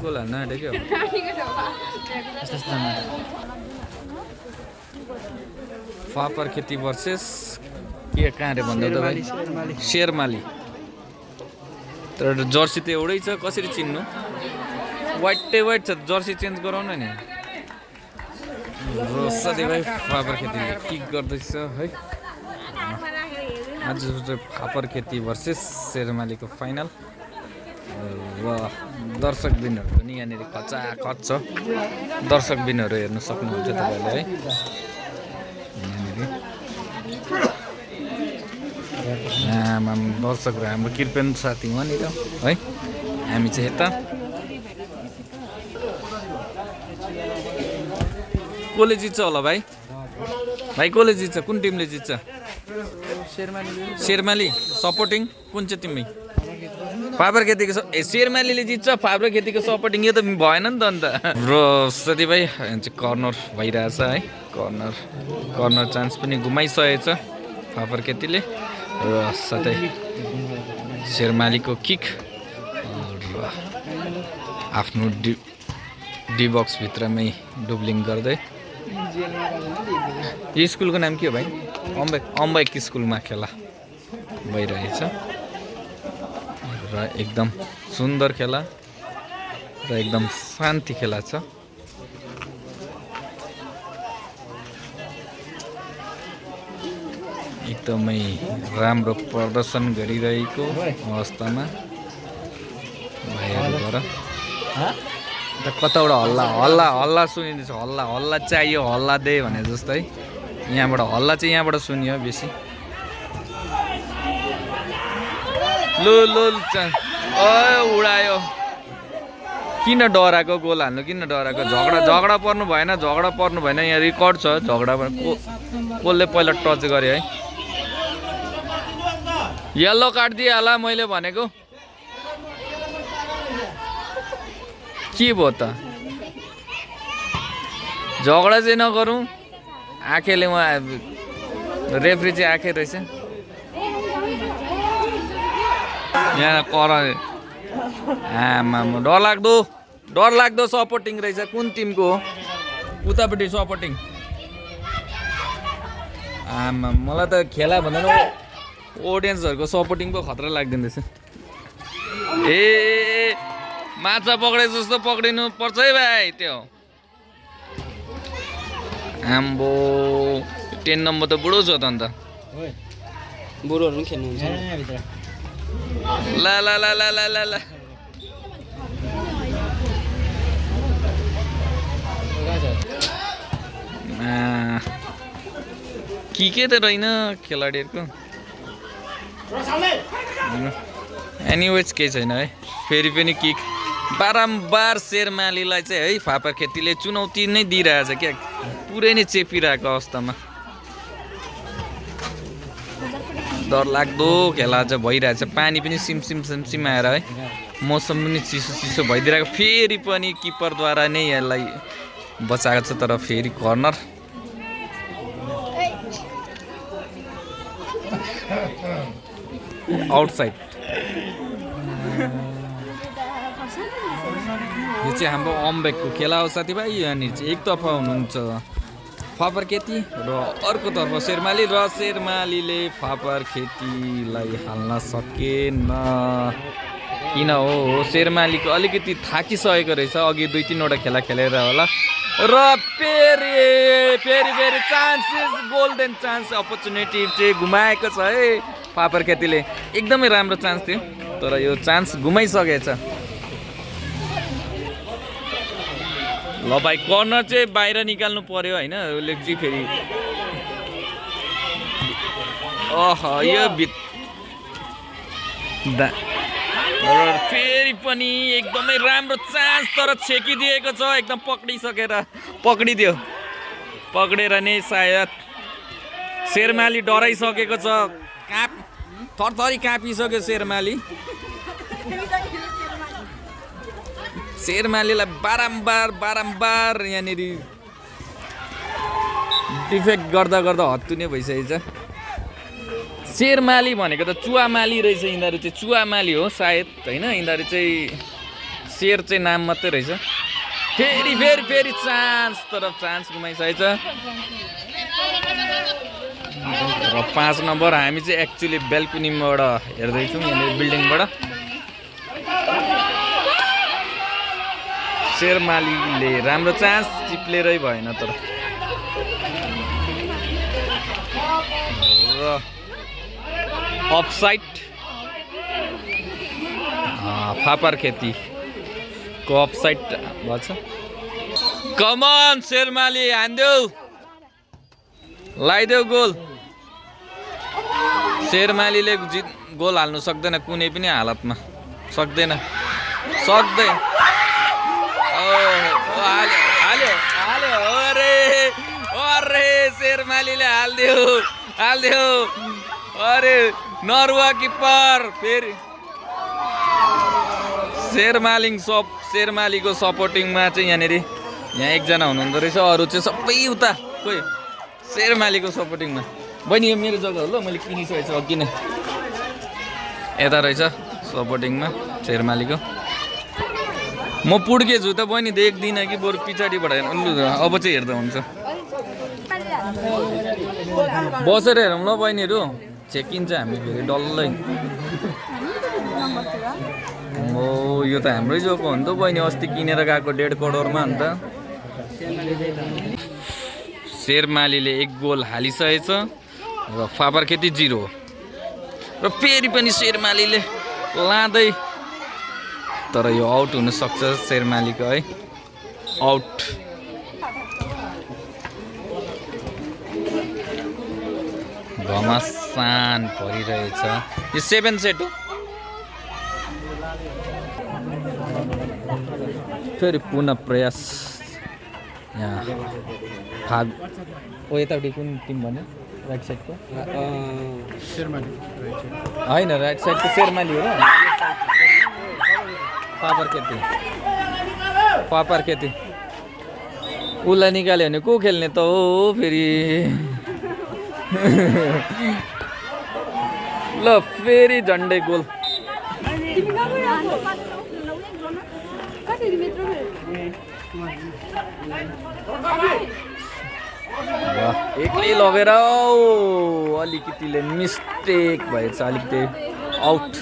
Goal हाल्न आँटेको फापर खेती भर्सेस के कहाँ रे भन्दा त भाइ शेरमाली तर जर्सी त एउटै छ कसरी चिन्नु वाइटै वाइट छ जर्सी चेन्ज गराउनु नि सधैँ भाइ फापर खेतीले किक गर्दैछ है आज फापर खेती भर्सेस शेरमालीको फाइनल र दर्शकबिनहरू पनि यहाँनिर खचाखच छ दर्शकबिनहरू हेर्न सक्नुहुन्छ तपाईँले है यहाँनिर दर्शकहरू हाम्रो कृपेन साथी वहाँनिर है हामी चाहिँ यता कसले जित्छ होला भाइ भाइ कसले जित्छ कुन टिमले जित्छ शेरमाली सपोर्टिङ कुन चाहिँ टिममै फापर खेतीको शेरमालीले जित्छ फापर खेतीको सपोर्टिङ यो त भएन नि त अन्त र साथीभाइ चाहिँ कर्नर भइरहेछ है कर्नर चान्स पनि गुमाइसकेको छ फापर खेतीले र साथै शेरमालीको किक र आफ्नो डी बक्सभित्रमै डुब्लिङ गर्दै यो स्कुलको नाम के हो भाइ अम्बाइक स्कुलमा खेला भइरहेछ र एकदम सुन्दर खेला र एकदम शान्ति खेला छ एकदमै राम्रो प्रदर्शन गरिरहेको अवस्थामा भाइहरूबाट कताबाट हल्ला सुनिँदैछ हल्ला चाहियो हल्ला दे भने जस्तै यहाँबाट हल्ला चाहिँ यहाँबाट सुनियो बेसी उडायो किन डराएको गोल हाल्नु किन डराएको झगडा पर्नु भएन यहाँ रेकर्ड छ झगडा कसले पहिला टच गरे है येल्लो कार्ड दिइहाल मैले भनेको के भयो त झगडा चाहिँ नगरौँ आँखेले उहाँ रेफ्री चाहिँ आँखे रहेछ यहाँ कर आमा डरलाग्दो सपोर्टिङ रहेछ कुन टिमको हो उतापट्टि सपोर्टिङ आमा मलाई त खेला भन्दा ऑडियन्सहरुको सपोर्टिङ पो खतरा लाग्दैन रहेछ ए माछा पक्रे जस्तो पक्रिनु पर्छ है भाइ त्यो आम्बो 10 नम्बर त बुढो छ त अन्त बुढोहरु पनि खेल्नु हुन्छ भित्र ला ला ला ला ला ला ला के त रहेन खेलाडीहरुको एनीवेज केही छैन है फेरि पनि किक बारम्बार शेरमालीलाई चाहिँ है फापर खेतीले चुनौती नै दिइरहेछ क्या पुरै नै चेपिरहेको अवस्थामा डरलाग्दो खेला चाहिँ भइरहेछ पानी पनि सिमसिम आएर है मौसम पनि चिसो भइदिरहेको फेरि पनि किपरद्वारा नै यसलाई बचाएको छ तर फेरि कर्नर आउटसाइड यो चाहिँ हाम्रो अम्बेकको खेला हो साथीभाइ यहाँनिर चाहिँ एकतर्फ हुनुहुन्छ फापर खेती र अर्कोतर्फ शेरमाली र शेरमालीले फापर खेतीलाई हाल्न सकेन किन हो शेरमालीको अलिकति थाकिसकेको रहेछ अघि 2-3 वटा खेला खेलेर होला र फेरि चान्सेस गोल्डन चान्स अपर्च्युनिटी चाहिँ गुमाएको छ है फापर खेतीले एकदमै राम्रो चान्स थियो तर यो चान्स गुमाइसकेछ ल भाइ कर्नर चाहिँ बाहिर निकाल्नु पर्यो हैन उसले चाहिँ फेरि यो फेरि पनि एकदमै राम्रो चान्स तर छेकिदिएको छ एकदम पक्रिदियो नै सायद शेरमाली डराइसकेको छ थरथरी काँपिसक्यो शेरमालीलाई बारम्बार यहाँनिर डिफेक्ट गर्दा हत्तु नै भइसकेको छ शेरमाली भनेको त चुवामाली रहेछ यिनीहरू चाहिँ चुवामाली हो सायद हैन यिनीहरू चाहिँ शेर चाहिँ नाम मात्रै रहेछ। फेरि फेरि फेरि चान्स, तर चान्स गुमाइसकेछ। र 5 नम्बर हामी चाहिँ एक्चुअली बेल्कुनीबाट हेर्दैछौँ, यहाँनिर बिल्डिङबाट। शेरमालीले राम्रो चान्स चिप्लेरै भएन तर। र अफसाइड फापर खेतीको अफसाइड भएछ। कमन शेरमाली हान्देऊ, लगाइदेऊ गोल। शेरमालीले गोल हाल्नु सक्दैन कुनै पनि हालतमा, सक्दैन। हाल्यो अरे अरे शेरमालीले हाल्दियो। अरे नरुवा किपर। फेरि शेरमालीको सपोर्टिङमा चाहिँ यहाँ एकजना हुनुहुँदो रहेछ, अरू चाहिँ सबै उता कोही शेरमालीको सपोर्टिङमा। बहिनी यो मेरो जग्गा हो ल, मैले किनिसकेको छु अघि नै। यता रहेछ सपोर्टिङमा शेरमालीको। म पुड्केछु त बहिनी, देख्दिनँ कि बरु पछाडिबाट अब चाहिँ हेर्दा हुन्छ। बसेर हेरौँ ल बहिनीहरू, चेकिन्छ हामी फेरि डल्लै। ओ यो त हाम्रै जोको हो नि त बहिनी, अस्ति किनेर गएको 1.5 करोडमा अन्त। शेरमालीले 1 गोल हालिसकेछ र फापर खेती 0। र फेरि पनि शेरमालीले लाँदै, तर यो आउट हुनसक्छ शेरमालीको है, आउट। घमासान परिरहेछ। यो 7 सेट हो। फेरि पुनः प्रयास यहाँ भाग। ओ यतापट्टि कुन टिम भन्यो? राइट साइडको होइन, राइट साइडको शेरमाली हो र। फापर खेती उसलाई निकाल्यो भने को खेल्ने त हो फेरि। ल फेरि झन्डै गोल। एक्लै लगेर अलिकतिले मिस्टेक भएछ, अलिकति आउट।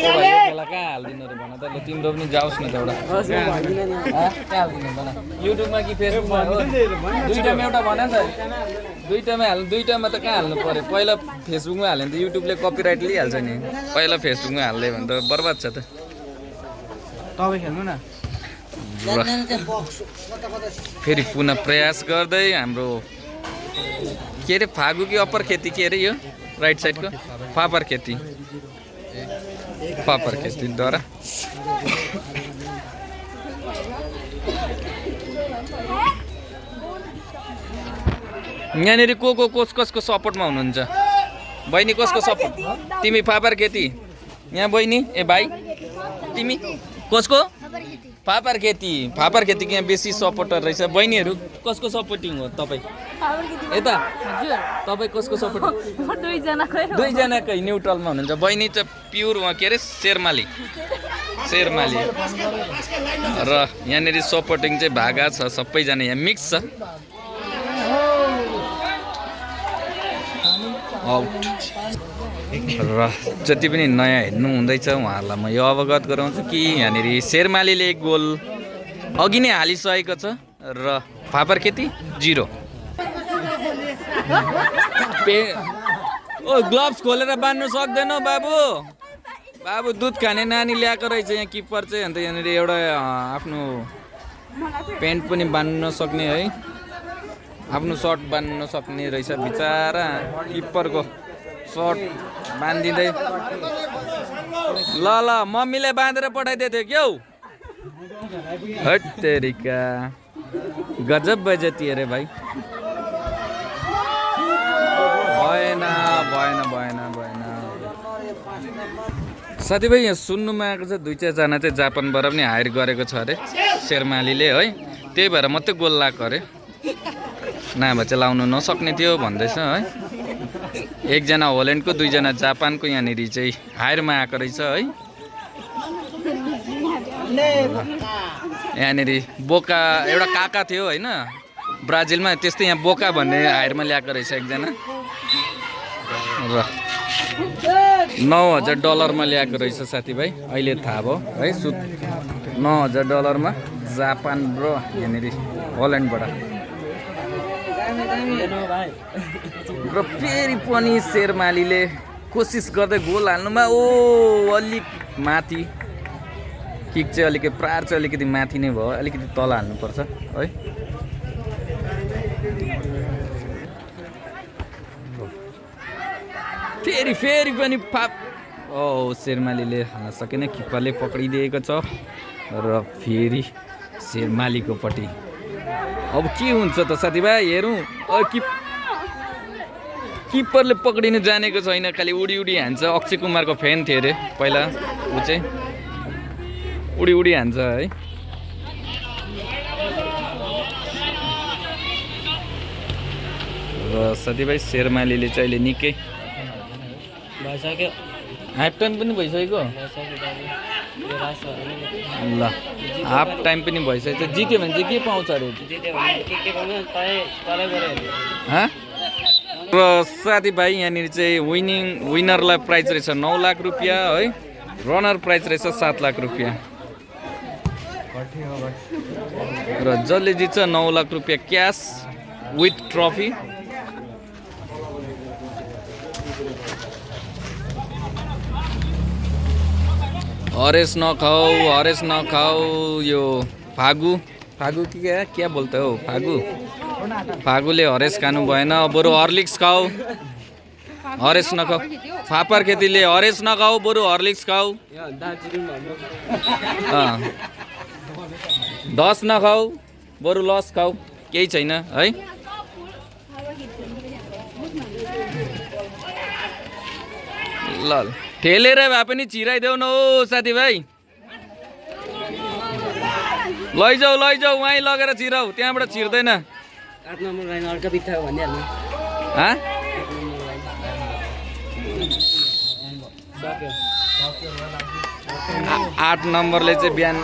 बेला कहाँ हालिदिनु रे भन त, ल तिम्रो पनि जाओस् न त एउटा। कहाँ हालिदिनु भन, युट्युबमा कि फेसबुकमा? दुईटामा एउटा भन त। दुईटामा त कहाँ हाल्नु पर्यो? पहिला फेसबुकमा हाल्यो भने त युट्युबले कपिराइट लिइहाल्छ नि। पहिला फेसबुकमा हाल्दै भने त बर्बाद छ त। तपाईँ खेल्नु न। फेरि पुनः प्रयास गर्दै हाम्रो के अरे फागु कि अप्पर खेती के अरे यो राइट साइडको फापर खेतीद्वारा। यहाँनिर कसको सपोर्टमा हुनुहुन्छ? बहिनी कसको सपोर्ट? तिमी फापर खेती। यहाँ बहिनी ए भाइ तिमी कसको? फापर खेती कि यहाँ बेसी सपोर्टर रहेछ। बहिनीहरू कसको सपोर्टिङ हो तपाईँ? यता तपाईँ कसको सपोर्ट? दुईजनाकै न्युट्रलमा हुनुहुन्छ। बहिनी चाहिँ प्युर के अरे शेरमाली र यहाँनिर सपोर्टिङ चाहिँ भागा छ, सबैजना यहाँ मिक्स छ। आउट। र जति पनि नयाँ हेर्नु हुँदैछ उहाँहरूलाई म यो अवगत गराउँछु कि यहाँनिर शेरमालीले 1 गोल अघि नै हालिसकेको छ र फापर खेती 0। ओ ग्लोभ्स खोलेर बाँध्नु सक्दैनौ बाबु दुध खाने नानी ल्याएको रहेछ यहाँ किपर चाहिँ। अन्त यहाँनिर एउटा आफ्नो पेन्ट पनि बाँध्नु नसक्ने है, आफ्नो सर्ट बाँध्नु नसक्ने रहेछ बिचारा किपरको सर्ट बाँधिँदै। ल मम्मीले बाँधेर पठाइदिएको थियो क्या हौ। हट तेरिका गजब बेइज्जती अरे भाइ। भएन साथीभाइ यहाँ सुन्नुमा आएको छ 2-4 जना चाहिँ जापानबाट पनि हायर गरेको छ अरे शेरमालीले है, त्यही भएर मात्रै गोल लगाएको अरे, नभए चाहिँ लाउनु नसक्ने थियो भन्दैछ है। 1 जना होल्यान्डको 2 जना जापानको यहाँनिर चाहिँ हायरमा आएको रहेछ है। यहाँनिर बोका एउटा काका थियो होइन ब्राजिलमा त्यस्तै यहाँ बोका भन्ने हायरमा ल्याएको रहेछ एकजना र $9,000 ल्याएको रहेछ साथीभाइ अहिले थाहा भयो है $9,000 जापान ब्रो यहाँनिर हल्यान्डबाट र फेरि पनि शेरमालीले कोसिस गर्दै गोल हाल्नुमा अलिक माथि किक चाहिँ अलिकति प्रार चाहिँ अलिकति माथि नै भयो अलिकति तल हाल्नुपर्छ है फेरि पनि शेरमालीले हाल्न सकेन किपरले पक्रिदिएको छ र फेरि शेरमालीको पट्टि अब के हुन्छ त साथीभाइ हेरौँ किपरले पक्रिनु जानेको छैन खालि उडी हान्छ अक्षय कुमारको फ्यान थियो अरे पहिला ऊ चाहिँ उडी हान्छ है र साथीभाइ शेरमालीले चाहिँ अहिले निकै भइसक्यो हाफ टाइम पनि भइसक्यो ल हाफ टाइम पनि भइसकेको छ जित्यो भने चाहिँ के पाउँछ अरे र साथीभाइ यहाँनिर चाहिँ विनरलाई प्राइज रहेछ ₹9 लाख है रनर प्राइज रहेछ ₹7 लाख र जसले जित्छ ₹9 लाख क्यास विथ ट्रफी हरेस नखाऊ यो फागु कि क्या बोल्छ हो फागुले हरेस खानु भएन बरु हर्लिक्स खाऊ हरेस नखाऊ फापर खेतीले हरेस नखाऊ बरु हर्लिक्स खाऊ 10 नखाऊ बरु लस खाऊ केही छैन है ल ठेलेर भए पनि चिराइदेऊ न हो साथीभाइ लैजाऊ वहीँ लगेर चिराऊ त्यहाँबाट छिर्दैन 8 नम्बर लाइन अर्को बित्था भनिहाल्नु 8 नम्बरले चाहिँ बिहान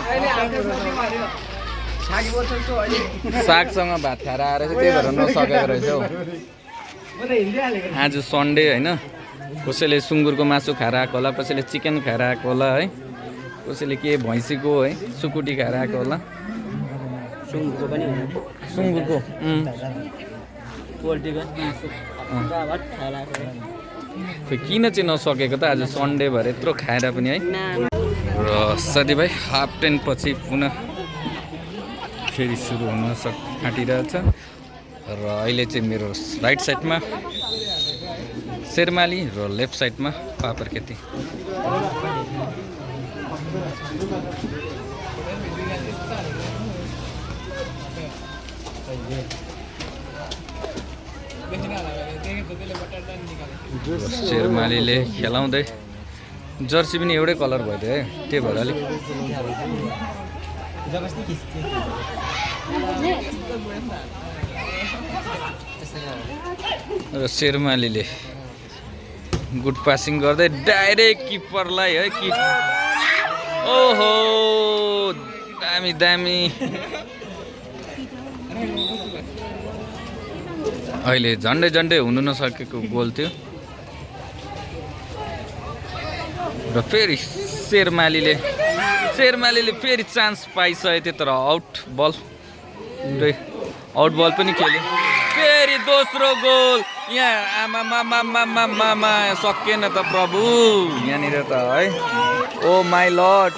सागसँग भात खाएर आएर चाहिँ त्यही भएर नसकेको रहेछ हौ आज सन्डे होइन कसैले सुँगुरको मासु खाएर आएको होला कसैले चिकन खाएर आएको होला है कसैले के भैँसीको है सुकुटी खाएर आएको होला सुँगुरको पनि सुँगुरको पोल्ट्रीको किन चाहिँ नसकेको त आज सन्डे भएर यत्रो खाएर पनि है र साथीभाइ हाफ टाइम पछि पुनः फेरि सुरु हुन आँटिरहेछ र अहिले चाहिँ मेरो राइट साइडमा शेरमाली र लेफ्ट साइडमा पापर खेती शेरमालीले खेलाउँदै जर्सी पनि एउटै कलर भइदियो है त्यही भएर अलिक र शेरमालीले गुड पासिङ गर्दै डाइरेक्ट किपरलाई है ओहो दामी अहिले झन्डै हुनु नसकेको गोल थियो र फेरि शेरमालीले फेरि चान्स पाइसकेको थियो तर आउट बल पनि खेल्यो फेरि दोस्रो गोल यहाँ आमा सकिएन त प्रभु यहाँनिर त है ओ माई लर्ड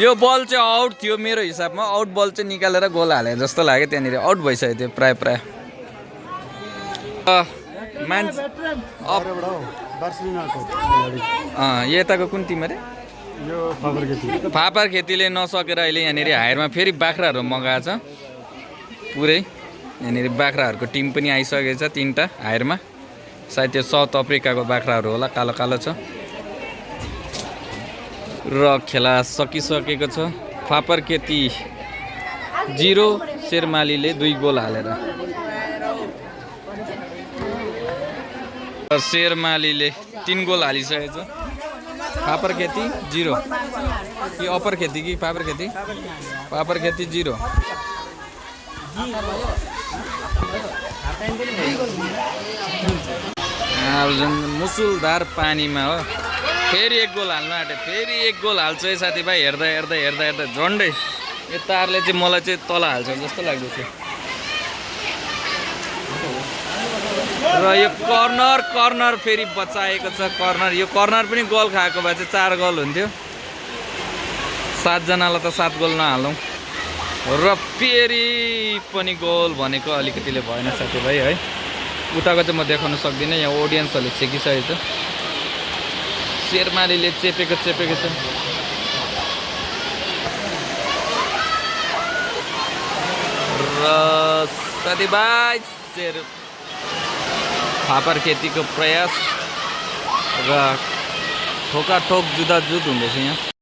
यो बल चाहिँ आउट थियो मेरो हिसाबमा आउट बल चाहिँ निकालेर गोल हाले जस्तो लाग्यो त्यहाँनिर आउट भइसकेको थियो प्राय यताको कुन टिम अरे फापर खेतीले नसकेर अहिले यहाँनिर हायरमा फेरि बाख्राहरू मगाएको छ पुरै यहाँनिर बाख्राहरूको टिम पनि आइसकेको छ 3टा हायरमा सायद त्यो साउथ अफ्रिकाको बाख्राहरू होला कालो छ र खेला सकिसकेको छ फापर खेती 0 शेरमालीले 2 गोल हालेर शेरमालीले 3 गोल हालिसकेको छ फापर खेती 0 कि अप्पर खेती कि फापर खेती? फापर खेती 0। अब जुन मुसुलधार पानीमा हो फेरि 1 गोल हाल्नु आँट्यो, फेरि 1 गोल हाल्छ है साथीभाइ। हेर्दा हेर्दा हेर्दा हेर्दा झन्डै यो तारले चाहिँ मलाई चाहिँ तल हाल्छ जस्तो लाग्दैछ। र यो कर्नर फेरि बचाएको छ। कर्नर, यो कर्नर पनि गोल खाएको भए चाहिँ 4 गोल हुन्थ्यो। 7 जनालाई त 7 गोल नहालौँ। र फेरि पनि गोल भनेको अलिकतिले भएन साथीभाइ है। उताको चाहिँ म देखाउन सक्दिनँ, यहाँ ऑडियन्सहरूले छेकिसकेको छ। शेरमालीले चेपेको छ। र साथीभाइ फापर खेतीको प्रयास र ठोकाठोक जुधाजुध हुँदैछ यहाँ।